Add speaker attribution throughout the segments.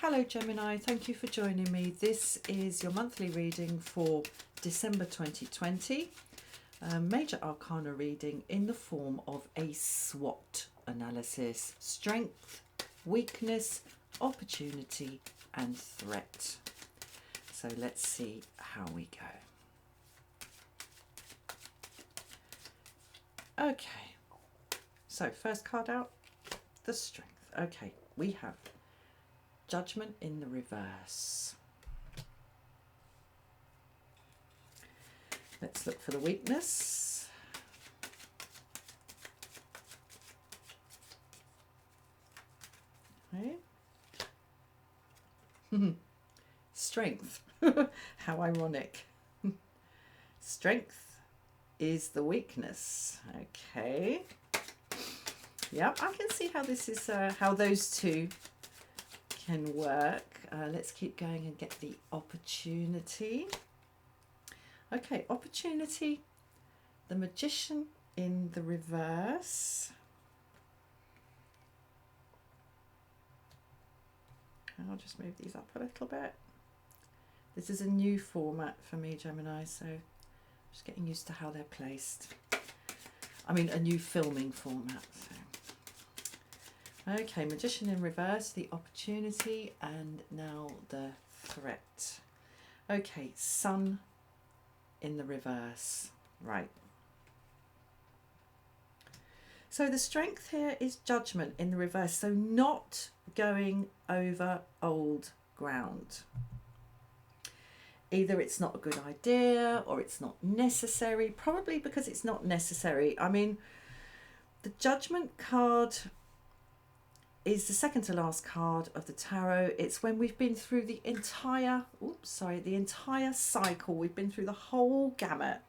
Speaker 1: Hello Gemini, thank you for joining me. This is your monthly reading for December 2020, major arcana reading in the form of a SWOT analysis: strength, weakness, opportunity and threat. So let's see how we go. Okay, so first card out, the strength. Okay, we have Judgment in the reverse. Let's look for the weakness. Okay. Strength. How ironic. Strength is the weakness. Okay. Yeah, I can see how this is, how those two can work. Let's keep going and get the opportunity. Okay, opportunity, the Magician in the reverse. I'll just move these up a little bit. This is a new format for me, Gemini, so I'm just getting used to how they're placed. I mean, a new filming format. So. Okay, Magician in reverse, the opportunity, and now the threat. Okay, Sun in the reverse. Right. So the strength here is Judgment in the reverse. So not going over old ground. Either it's not a good idea or it's not necessary. Probably because it's not necessary. I mean, the Judgment card is the second to last card of the tarot. It's when we've been through the entire, the entire cycle. We've been through the whole gamut.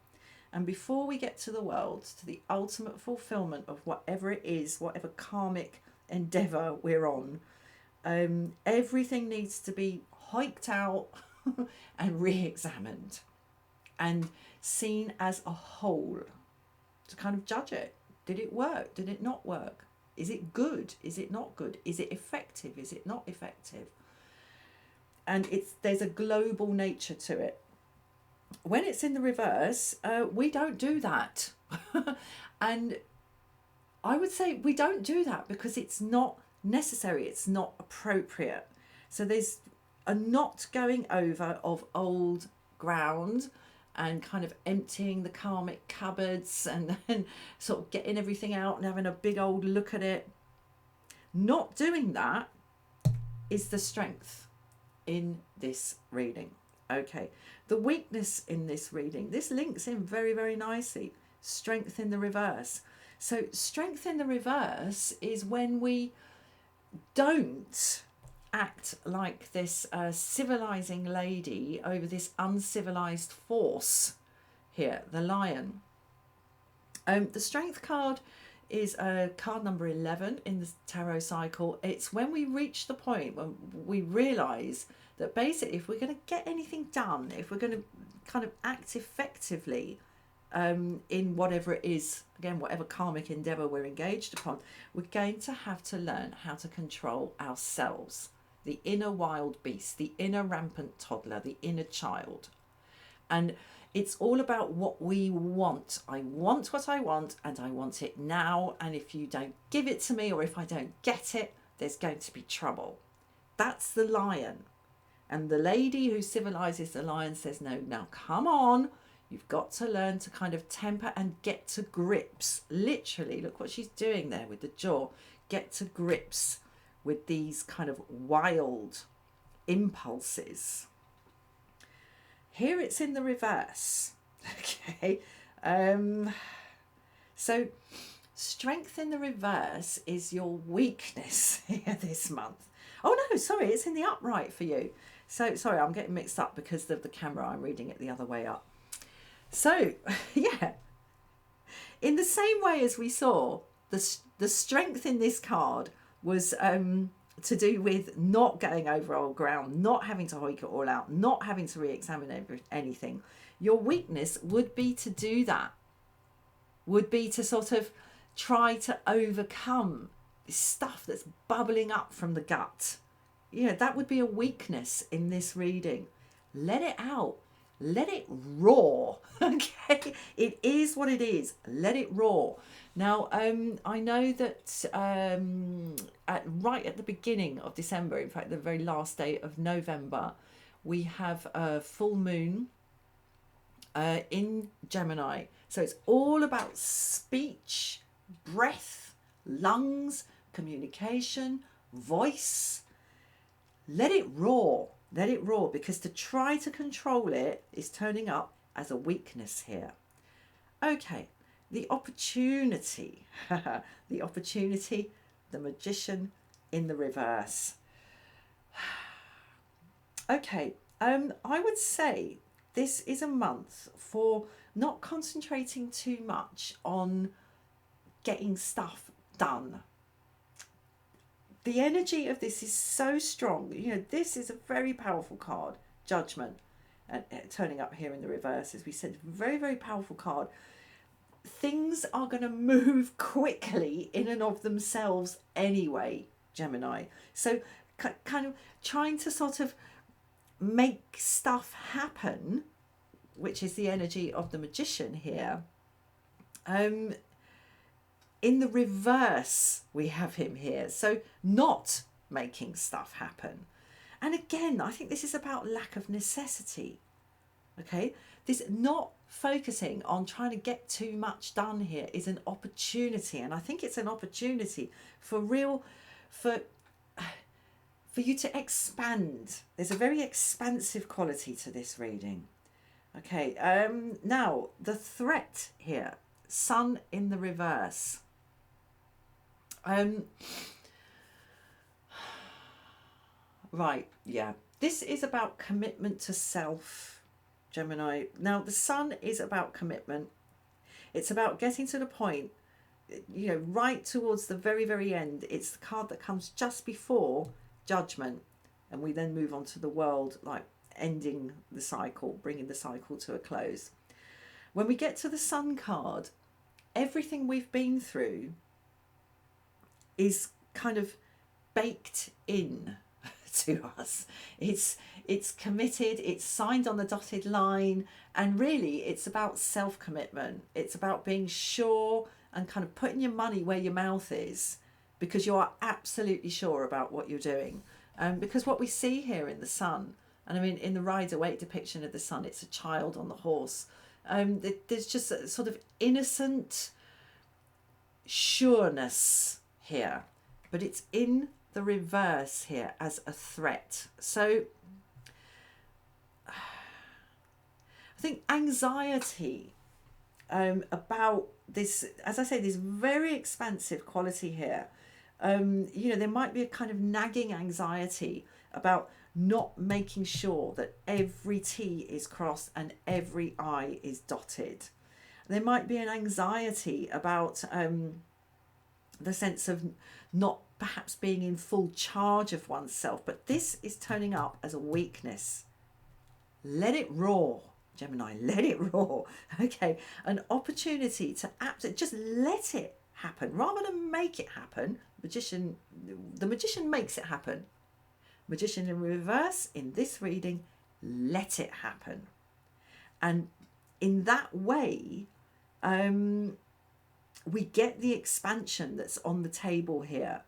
Speaker 1: And before we get to the world, to the ultimate fulfillment of whatever it is, whatever karmic endeavour we're on, everything needs to be hiked out and re-examined and seen as a whole to kind of judge it. Did it work? Did it not work? Is it good? Is it not good? Is it effective? Is it not effective? And there's a global nature to it. When it's in the reverse, we don't do that. And I would say we don't do that because it's not necessary. It's not appropriate. So there's a not going over of old ground and kind of emptying the karmic cupboards and then sort of getting everything out and having a big old look at it. Not doing that is the strength in this reading. Okay, the weakness in this reading, this links in very, very nicely. Strength in the reverse. So strength in the reverse is when we don't act like this civilizing lady over this uncivilized force here, the lion. The strength card is card number 11 in the tarot cycle. It's when we reach the point when we realize that basically if we're going to get anything done, if we're going to kind of act effectively in whatever it is, again, whatever karmic endeavor we're engaged upon, we're going to have to learn how to control ourselves. The inner wild beast, the inner rampant toddler, the inner child. And it's all about what we want. I want what I want and I want it now. And if you don't give it to me or if I don't get it, there's going to be trouble. That's the lion. And the lady who civilizes the lion says, no, now come on. You've got to learn to kind of temper and get to grips. Literally, look what she's doing there with the jaw. Get to grips with these kind of wild impulses. Here it's in the reverse. Okay. So strength in the reverse is your weakness here this month. Oh no, sorry, it's in the upright for you. So sorry, I'm getting mixed up because of the camera. I'm reading it the other way up. So yeah, in the same way as we saw, the strength in this card was to do with not going over old ground, not having to hike it all out, not having to re-examine anything. Your weakness would be to do that, would be to sort of try to overcome this stuff that's bubbling up from the gut that would be a weakness in this reading. Let it out. Let it roar. Okay, it is what it is. Let it roar. Now, I know that right at the beginning of December, in fact, the very last day of November, we have a full moon in Gemini. So it's all about speech, breath, lungs, communication, voice. Let it roar. Let it roar, because to try to control it is turning up as a weakness here. Okay, the opportunity. The opportunity, the Magician in the reverse. Okay, I would say this is a month for not concentrating too much on getting stuff done. The energy of this is so strong. This is a very powerful card, Judgment, and turning up here in the reverse, as we said, very, very powerful card. Things are going to move quickly in and of themselves anyway, Gemini. So kind of trying to sort of make stuff happen, which is the energy of the Magician here. In the reverse, we have him here. So not making stuff happen. And again, I think this is about lack of necessity. Okay, this not focusing on trying to get too much done here is an opportunity. And I think it's an opportunity for you to expand. There's a very expansive quality to this reading. Okay, now the threat here, Sun in the reverse. Right, yeah. This is about commitment to self, Gemini. Now, the Sun is about commitment. It's about getting to the point, right towards the very, very end. It's the card that comes just before Judgment. And we then move on to the World, like ending the cycle, bringing the cycle to a close. When we get to the Sun card, everything we've been through is kind of baked in to us. It's committed, it's signed on the dotted line, and really it's about self-commitment. It's about being sure and kind of putting your money where your mouth is, because you are absolutely sure about what you're doing. Because what we see here in the Sun, and I mean in the Rider-Waite depiction of the Sun, it's a child on the horse. There's just a sort of innocent sureness here, but it's in the reverse here as a threat. So I think anxiety about this, as I say, this very expansive quality here. There might be a kind of nagging anxiety about not making sure that every T is crossed and every I is dotted. There might be an anxiety about the sense of not perhaps being in full charge of oneself, but this is turning up as a weakness. Let it roar, Gemini, let it roar. Okay, an opportunity to absolutely just let it happen rather than make it happen. The Magician makes it happen. Magician in reverse in this reading, let it happen. And in that way, we get the expansion that's on the table here,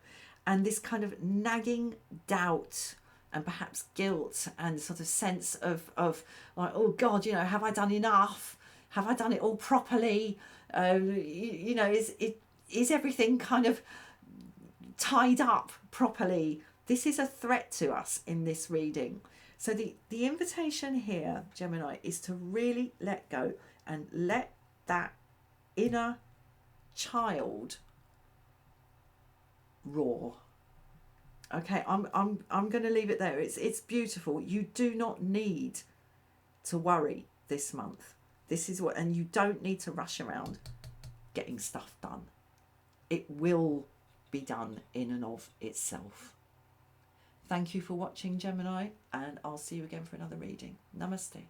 Speaker 1: and this kind of nagging doubt and perhaps guilt and sort of sense of like, oh God, have I done enough? Have I done it all properly? Is everything kind of tied up properly? This is a threat to us in this reading. So the invitation here, Gemini, is to really let go and let that inner child roar. Okay, I'm going to leave it there. It's beautiful. You do not need to worry this month. This is what, and you don't need to rush around getting stuff done. It will be done in and of itself. Thank you for watching, Gemini, and I'll see you again for another reading. Namaste.